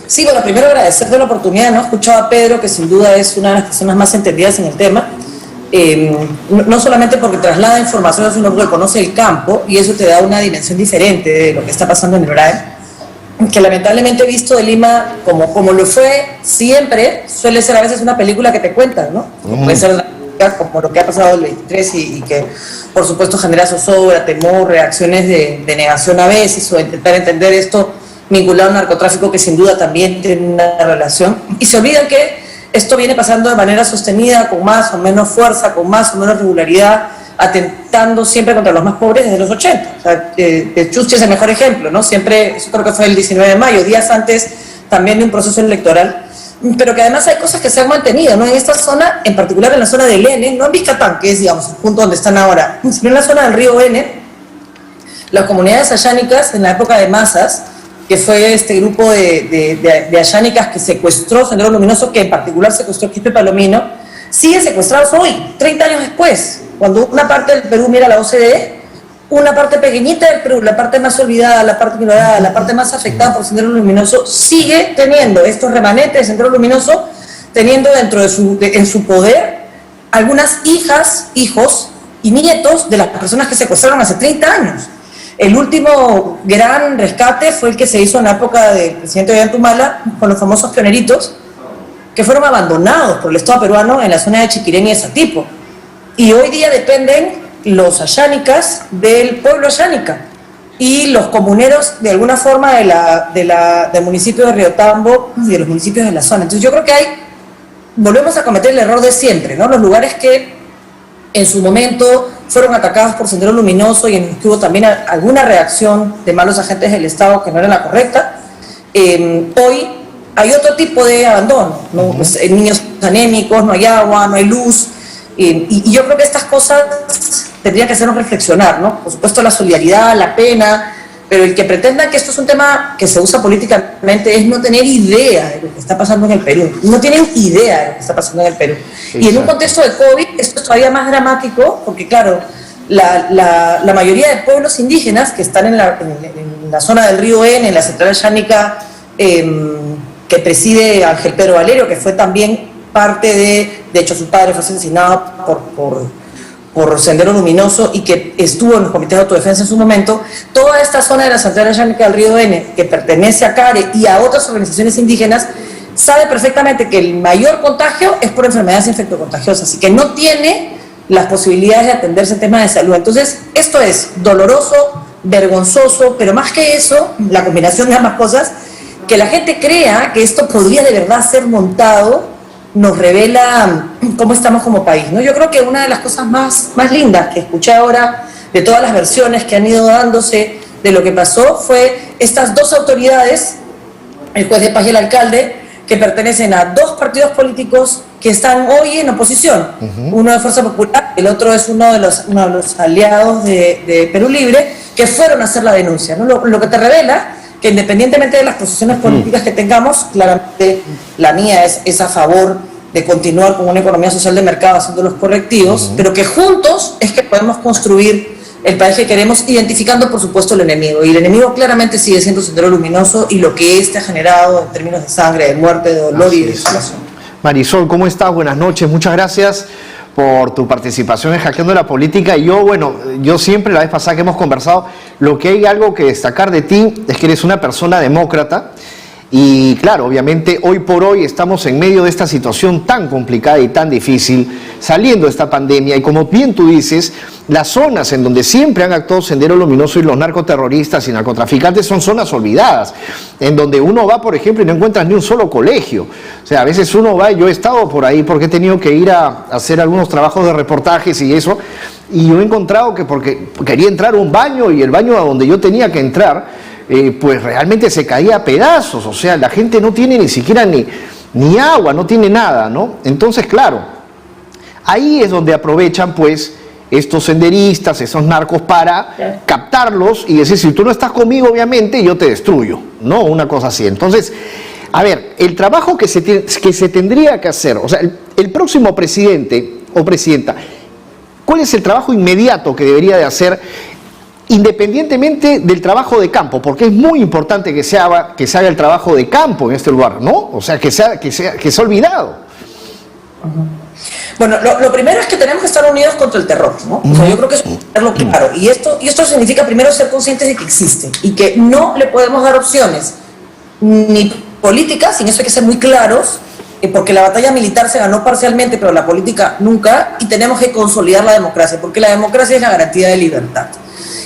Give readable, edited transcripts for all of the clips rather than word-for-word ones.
Sí, bueno, primero agradecerte la oportunidad, ¿no? He escuchado a Pedro, que sin duda es una de las personas más entendidas en el tema, no solamente porque traslada información, sino porque conoce el campo, y eso te da una dimensión diferente de lo que está pasando en el RAE, que lamentablemente he visto de Lima, como lo fue siempre, suele ser a veces una película que te cuentan, ¿no? Puede ser una película como lo que ha pasado el 23 y que, por supuesto, genera zozobra, temor, reacciones de negación a veces, o intentar entender esto vinculado al narcotráfico, que sin duda también tiene una relación, y se olvidan que esto viene pasando de manera sostenida, con más o menos fuerza, con más o menos regularidad, atentando siempre contra los más pobres desde los 80. O sea, Chuschi es el mejor ejemplo, ¿no? Siempre, eso creo que fue el 19 de mayo, días antes también de un proceso electoral, pero que además hay cosas que se han mantenido, ¿no? En esta zona, en particular en la zona del N, no en Vizcatán, que es, digamos, el punto donde están ahora, sino en la zona del río N, las comunidades ayánicas, en la época de Mazas, que fue este grupo de ayánicas que secuestró Sendero Luminoso, que en particular secuestró Quispe Palomino, siguen secuestrados hoy, 30 años después, cuando una parte del Perú mira la OCDE, una parte pequeñita del Perú, la parte más olvidada, la parte ignorada, la parte más afectada por Sendero Luminoso, sigue teniendo estos remanentes de Sendero Luminoso, teniendo dentro en su poder algunas hijas, hijos y nietos de las personas que secuestraron hace 30 años. El último gran rescate fue el que se hizo en la época del presidente Ollantumala, con los famosos pioneritos, que fueron abandonados por el Estado peruano en la zona de Chiquirén y de Satipo. Y hoy día dependen los ayánicas del pueblo ayánica y los comuneros, de alguna forma, del municipio de Riotambo y de los municipios de la zona. Entonces yo creo que volvemos a cometer el error de siempre, ¿no? Los lugares que en su momento fueron atacados por Sendero Luminoso y en los que hubo también alguna reacción de malos agentes del Estado que no era la correcta, hoy hay otro tipo de abandono, ¿no? Pues, niños anémicos, no hay agua, no hay luz, y yo creo que estas cosas tendrían que hacernos reflexionar, ¿no? Por supuesto la solidaridad, la pena, pero el que pretenda que esto es un tema que se usa políticamente es no tener idea de lo que está pasando en el Perú. No tienen idea de lo que está pasando en el Perú. Exacto. Y en un contexto de COVID esto es todavía más dramático porque, claro, la mayoría de pueblos indígenas que están en la zona del río N, en la central ayánica que preside Ángel Pedro Valerio, que fue también parte de hecho su padre fue asesinado por Sendero Luminoso y que estuvo en los comités de autodefensa en su momento, toda esta zona de la central ayánica del río N, que pertenece a CARE y a otras organizaciones indígenas, sabe perfectamente que el mayor contagio es por enfermedades infectocontagiosas y que no tiene las posibilidades de atenderse en temas de salud. Entonces, esto es doloroso, vergonzoso, pero más que eso, la combinación de ambas cosas, que la gente crea que esto podría de verdad ser montado, nos revela cómo estamos como país, ¿no? Yo creo que una de las cosas más lindas que escuché ahora, de todas las versiones que han ido dándose de lo que pasó, fue estas dos autoridades, el juez de paz y el alcalde, que pertenecen a dos partidos políticos que están hoy en oposición. Uno de Fuerza Popular, el otro es uno de los aliados de Perú Libre, que fueron a hacer la denuncia, ¿no? Lo que te revela que independientemente de las posiciones políticas que tengamos, claramente la mía es a favor de continuar con una economía social de mercado haciendo los correctivos, pero que juntos es que podemos construir el país que queremos, identificando por supuesto el enemigo, y el enemigo claramente sigue siendo Sendero Luminoso y lo que este ha generado en términos de sangre, de muerte, de dolor y de desolación. Marisol, ¿cómo estás? Buenas noches, muchas gracias por tu participación en Hackeando la Política. Y yo siempre, la vez pasada que hemos conversado, lo que hay algo que destacar de ti es que eres una persona demócrata y claro, obviamente hoy por hoy estamos en medio de esta situación tan complicada y tan difícil, saliendo de esta pandemia, y como bien tú dices, las zonas en donde siempre han actuado Sendero Luminoso y los narcoterroristas y narcotraficantes son zonas olvidadas, en donde uno va, por ejemplo, y no encuentras ni un solo colegio. O sea, a veces uno va, yo he estado por ahí porque he tenido que ir a hacer algunos trabajos de reportajes y eso, y yo he encontrado que porque quería entrar a un baño y el baño a donde yo tenía que entrar, pues realmente se caía a pedazos. O sea, la gente no tiene ni siquiera ni agua, no tiene nada, ¿no? Entonces, claro, ahí es donde aprovechan, pues, estos senderistas, esos narcos para captarlos y decir, si tú no estás conmigo, obviamente, yo te destruyo, ¿no? Una cosa así. Entonces, a ver, el trabajo que se tendría que hacer, o sea, el próximo presidente o presidenta, ¿cuál es el trabajo inmediato que debería de hacer independientemente del trabajo de campo, porque es muy importante que se haga el trabajo de campo en este lugar, ¿no? O sea, que se ha olvidado. Bueno, lo primero es que tenemos que estar unidos contra el terror, ¿no? O sea, yo creo que eso es tenerlo claro. Y esto significa primero ser conscientes de que existe y que no le podemos dar opciones ni políticas, sin eso hay que ser muy claros, porque la batalla militar se ganó parcialmente, pero la política nunca, y tenemos que consolidar la democracia, porque la democracia es la garantía de libertad.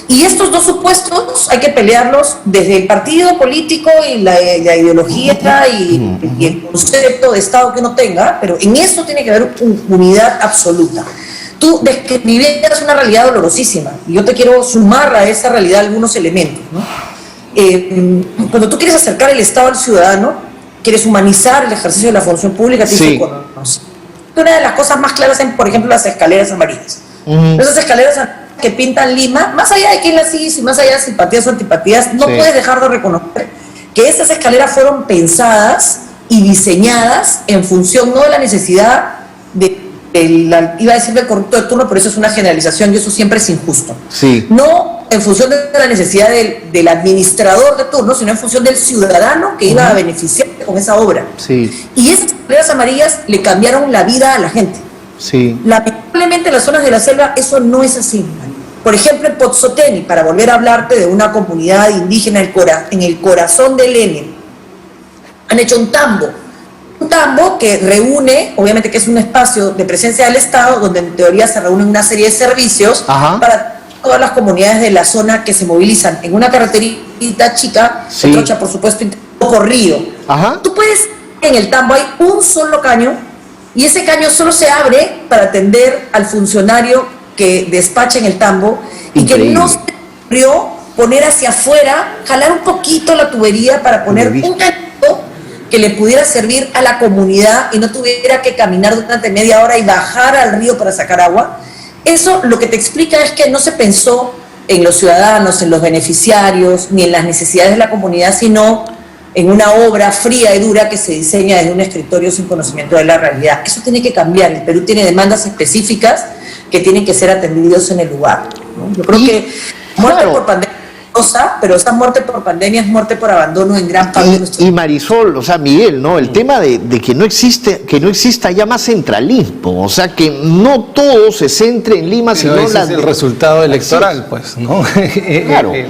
Y estos dos supuestos hay que pelearlos desde el partido político y la ideología y el concepto de Estado que uno tenga, pero en eso tiene que haber unidad absoluta. Tú describías una realidad dolorosísima, y yo te quiero sumar a esa realidad algunos elementos, ¿no? Cuando tú quieres acercar el Estado al ciudadano, quieres humanizar el ejercicio de la función pública, tienes que conocer. Una de las cosas más claras en, por ejemplo, las escaleras amarillas. Esas escaleras que pintan Lima, más allá de quién las hizo y más allá de simpatías o antipatías, no puedes dejar de reconocer que esas escaleras fueron pensadas y diseñadas en función no de la necesidad iba a decir del corrupto de turno, pero eso es una generalización y eso siempre es injusto. No en función de la necesidad del administrador de turno, sino en función del ciudadano que iba a beneficiar con esa obra. Y esas escaleras amarillas le cambiaron la vida a la gente. Lamentablemente en las zonas de la selva eso no es así. Por ejemplo, en Pozzoteni, para volver a hablarte de una comunidad indígena en el corazón del N, han hecho un tambo que reúne, obviamente que es un espacio de presencia del Estado, donde en teoría se reúnen una serie de servicios para todas las comunidades de la zona que se movilizan en una carreterita chica, trocha por supuesto, corrido. Tú puedes, en el tambo hay un solo caño, y ese caño solo se abre para atender al funcionario que despacha en el tambo. Increíble. Y que no se ocurrió poner hacia afuera, jalar un poquito la tubería para poner un cañito que le pudiera servir a la comunidad y no tuviera que caminar durante media hora y bajar al río para sacar agua. Eso lo que te explica es que no se pensó en los ciudadanos, en los beneficiarios, ni en las necesidades de la comunidad, sino en una obra fría y dura que se diseña desde un escritorio sin conocimiento de la realidad. Eso tiene que cambiar. El Perú tiene demandas específicas que tienen que ser atendidos en el lugar, ¿no? Yo creo que muerte por pandemia es cosa, pero esa muerte por pandemia es muerte por abandono en gran parte de nuestro... Y Marisol, o sea, Miguel, ¿no? El tema de que no exista ya más centralismo, o sea, que no todo se centre en Lima, pero sino ese es el resultado electoral, pues, ¿no?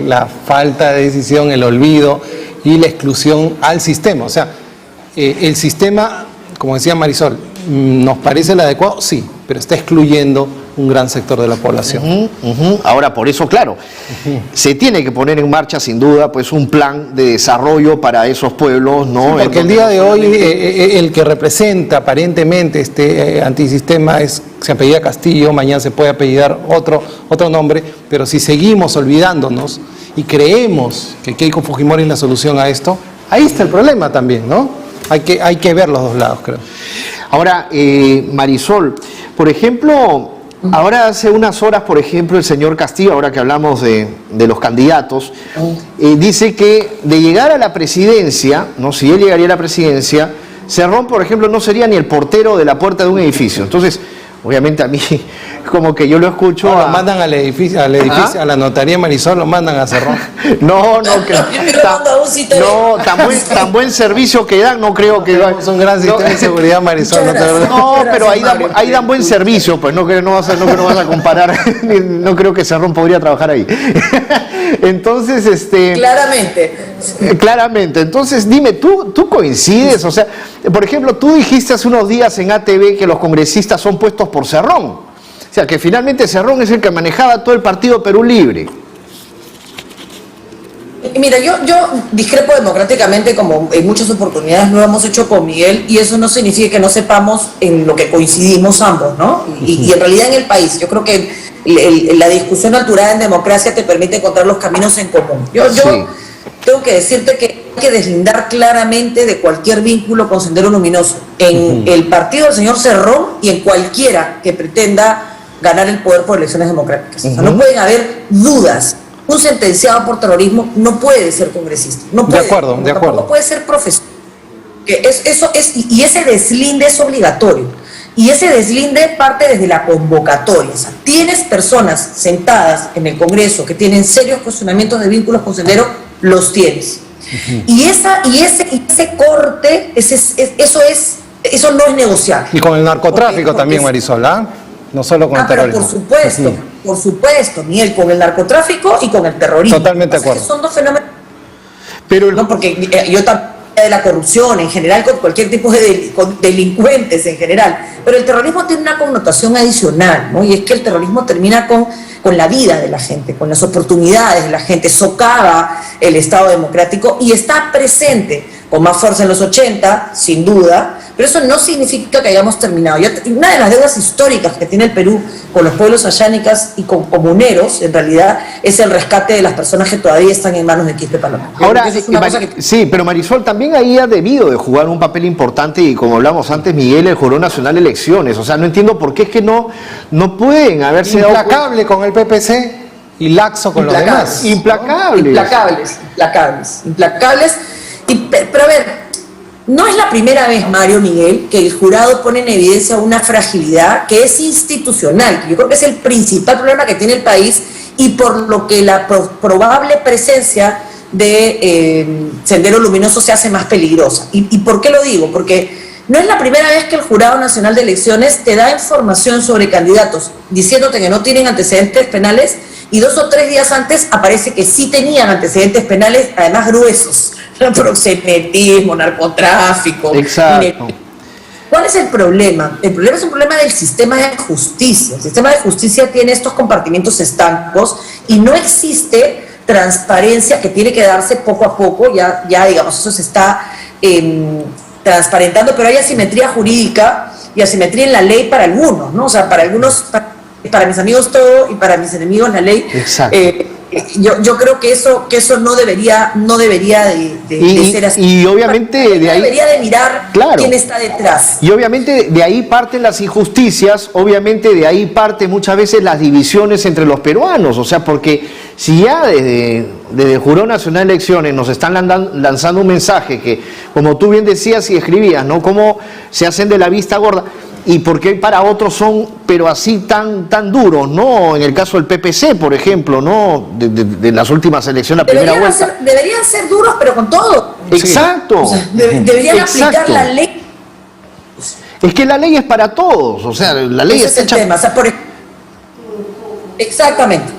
La falta de decisión, el olvido y la exclusión al sistema. O sea, el sistema, como decía Marisol, ¿nos parece el adecuado? Sí, pero está excluyendo un gran sector de la población. Ahora, por eso, claro, se tiene que poner en marcha, sin duda, pues un plan de desarrollo para esos pueblos, ¿no? Sí, porque el día de hoy el que representa aparentemente este antisistema se apellida Castillo, mañana se puede apellidar otro nombre, pero si seguimos olvidándonos y creemos que Keiko Fujimori es la solución a esto, ahí está el problema también, ¿no? Hay que ver los dos lados, creo. Ahora, Marisol, por ejemplo, ahora hace unas horas, por ejemplo, el señor Castillo, ahora que hablamos de los candidatos, dice que de llegar a la presidencia, ¿no? Si él llegaría a la presidencia, Cerrón, por ejemplo, no sería ni el portero de la puerta de un edificio. Entonces, obviamente a mí, como que yo lo escucho... Lo mandan al edificio, a la notaría Marisol, lo mandan a Cerrón. No, tan buen servicio que dan, no creo que... Es un gran sistema de seguridad, Marisol. No, pero ahí dan buen servicio, pues no vas a comparar, no creo que Cerrón podría trabajar ahí. Entonces, Claramente, entonces dime, ¿tú coincides? O sea, por ejemplo, tú dijiste hace unos días en ATV que los congresistas son puestos por Cerrón. O sea, que finalmente Cerrón es el que manejaba todo el partido Perú Libre. Mira, yo discrepo democráticamente, como en muchas oportunidades lo hemos hecho con Miguel, y eso no significa que no sepamos en lo que coincidimos ambos, ¿no? Y en realidad en el país, yo creo que la discusión alturada en democracia te permite encontrar los caminos en común. Yo tengo que decirte que hay que deslindar claramente de cualquier vínculo con Sendero Luminoso en el partido del señor Cerrón y en cualquiera que pretenda ganar el poder por elecciones democráticas. O sea, no pueden haber dudas. Un sentenciado por terrorismo no puede ser congresista. No puede, de acuerdo. No puede ser profesor. Y ese deslinde es obligatorio. Y ese deslinde parte desde la convocatoria. O sea, tienes personas sentadas en el Congreso que tienen serios cuestionamientos de vínculos con Sendero, los tienes. Y ese corte, eso no es negociable. Y con el narcotráfico también, Marisol, ¿ah? No solo con el terrorismo. Pero por supuesto, Miguel, con el narcotráfico y con el terrorismo. Totalmente de acuerdo. Son dos fenómenos. Pero no, porque yo también de la corrupción en general, con cualquier tipo de con delincuentes en general, pero el terrorismo tiene una connotación adicional, ¿no? Y es que el terrorismo termina con la vida de la gente, con las oportunidades de la gente, socava el Estado democrático y está presente con más fuerza en los 80, sin duda, pero eso no significa que hayamos terminado. Una de las deudas históricas que tiene el Perú con los pueblos ayánicas y con comuneros, en realidad, es el rescate de las personas que todavía están en manos de Quispe Paloma. Ahora, sí, pero Marisol también ahí ha debido de jugar un papel importante y como hablamos antes, Miguel, el Jurado Nacional de Elecciones. O sea, no entiendo por qué es que no pueden haberse dado... Implacable con el PPC y laxo con los demás. Implacables. Pero a ver, no es la primera vez, Mario, Miguel, que el jurado pone en evidencia una fragilidad que es institucional, que yo creo que es el principal problema que tiene el país y por lo que la probable presencia de Sendero Luminoso se hace más peligrosa. ¿Y por qué lo digo? Porque no es la primera vez que el Jurado Nacional de Elecciones te da información sobre candidatos diciéndote que no tienen antecedentes penales y 2 o 3 días antes aparece que sí tenían antecedentes penales, además gruesos. Proxenetismo, narcotráfico. Exacto. ¿Cuál es el problema? El problema es un problema del sistema de justicia. El sistema de justicia tiene estos compartimientos estancos y no existe transparencia que tiene que darse poco a poco. Ya digamos, eso se está transparentando, pero hay asimetría jurídica y asimetría en la ley para algunos, ¿no? O sea, para algunos, para mis amigos todo y para mis enemigos la ley. Exacto. Yo creo que eso no debería de ser así. Y obviamente de ahí debería de mirar quién está detrás. Y obviamente de ahí parten las injusticias, obviamente de ahí parten muchas veces las divisiones entre los peruanos, o sea, porque si ya desde el Jurado Nacional de Elecciones nos están lanzando un mensaje que, como tú bien decías y escribías, ¿no? Cómo se hacen de la vista gorda. Y porque para otros son, pero así tan duros, ¿no? En el caso del PPC, por ejemplo, ¿no? De las últimas elecciones, la primera vuelta. Deberían ser duros, pero con todo. Exacto. O sea, deberían aplicar la ley. Es que la ley es para todos, o sea, la ley está hecha... tema. O sea, Exactamente.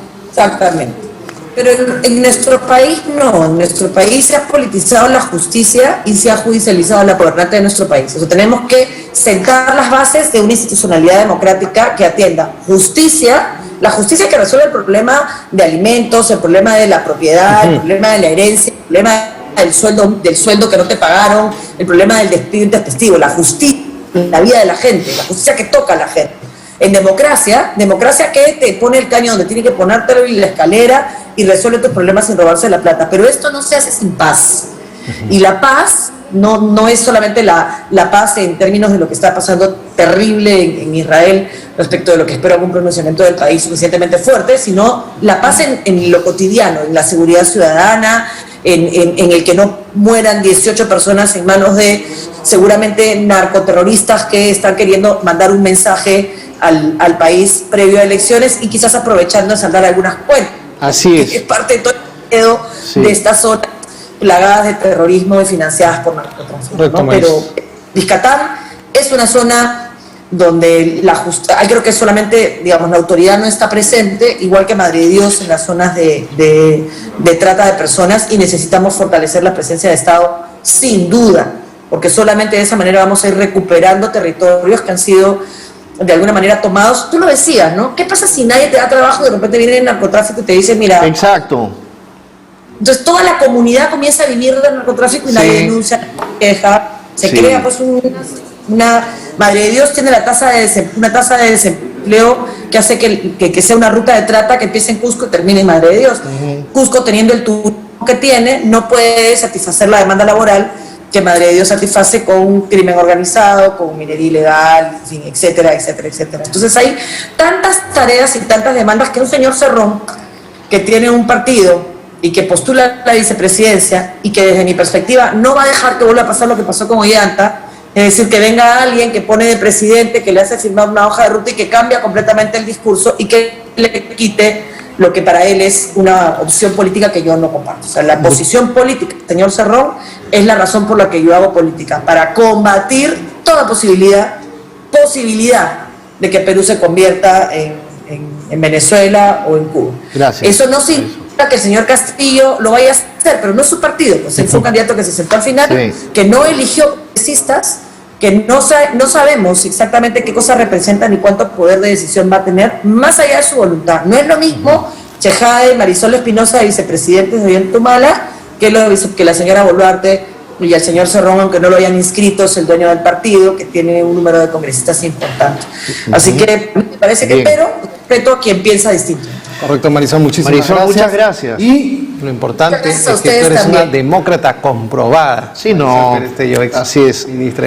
Pero en nuestro país no, en nuestro país se ha politizado la justicia y se ha judicializado la gobernanza de nuestro país. O sea, tenemos que sentar las bases de una institucionalidad democrática que atienda justicia, la justicia que resuelve el problema de alimentos, el problema de la propiedad, el problema de la herencia, el problema del sueldo que no te pagaron, el problema del despido intempestivo, la justicia en la vida de la gente, la justicia que toca a la gente. En democracia que te pone el caño donde tiene que ponértelo y la escalera y resuelve tus problemas sin robarse la plata. Pero esto no se hace sin paz. Y la paz no es solamente la paz en términos de lo que está pasando terrible en Israel respecto de lo que espera algún pronunciamiento del país suficientemente fuerte, sino la paz en lo cotidiano, en la seguridad ciudadana, en el que no mueran 18 personas en manos de seguramente narcoterroristas que están queriendo mandar un mensaje al país previo a elecciones y quizás aprovechando de saldar algunas cuentas. Así es. Es parte de todo el miedo de estas zonas plagadas de terrorismo y financiadas por narcotráfico, ¿no? Pero Vizcatán es una zona donde creo que solamente, digamos, la autoridad no está presente, igual que Madre de Dios en las zonas de trata de personas, y necesitamos fortalecer la presencia de Estado sin duda, porque solamente de esa manera vamos a ir recuperando territorios que han sido de alguna manera tomados. Tú lo decías, ¿no? ¿Qué pasa si nadie te da trabajo y de repente viene el narcotráfico y te dice, mira... Exacto. Entonces toda la comunidad comienza a vivir del narcotráfico y nadie denuncia, queja, se crea pues una... Madre de Dios tiene una tasa de desempleo que hace que sea una ruta de trata que empiece en Cusco y termine en Madre de Dios. Cusco, teniendo el turismo que tiene, no puede satisfacer la demanda laboral que Madre de Dios satisface con crimen organizado, con minería ilegal, en fin, etcétera. Entonces hay tantas tareas y tantas demandas que un señor Cerrón, que tiene un partido y que postula la vicepresidencia y que desde mi perspectiva no va a dejar que vuelva a pasar lo que pasó con Ollanta, Es decir, que venga alguien que pone de presidente, que le hace firmar una hoja de ruta y que cambia completamente el discurso y que le quite lo que para él es una opción política que yo no comparto. O sea, la posición política del señor Cerrón es la razón por la que yo hago política, para combatir toda posibilidad de que Perú se convierta en Venezuela o en Cuba. Gracias. Eso no significa que el señor Castillo lo vaya a hacer, pero no es su partido, pues él fue un candidato que se sentó al final, Sí. que no eligió congresistas, que no sabemos exactamente qué cosa representan y cuánto poder de decisión va a tener, más allá de su voluntad. No es lo mismo Chejade, Marisol Espinosa, vicepresidentes de Ollanta que la señora Boluarte y el señor Cerrón, aunque no lo hayan inscrito, es el dueño del partido, que tiene un número de congresistas importante. Así que me parece que, Bien. pero respeto a quien piensa distinto. Correcto, Marisol, muchísimas Marisol, gracias. muchas gracias. Y lo importante Gracias es a que tú ustedes eres una también. demócrata comprobada. Sí, no, Marisol Pérez Tello, ex así es. ministra de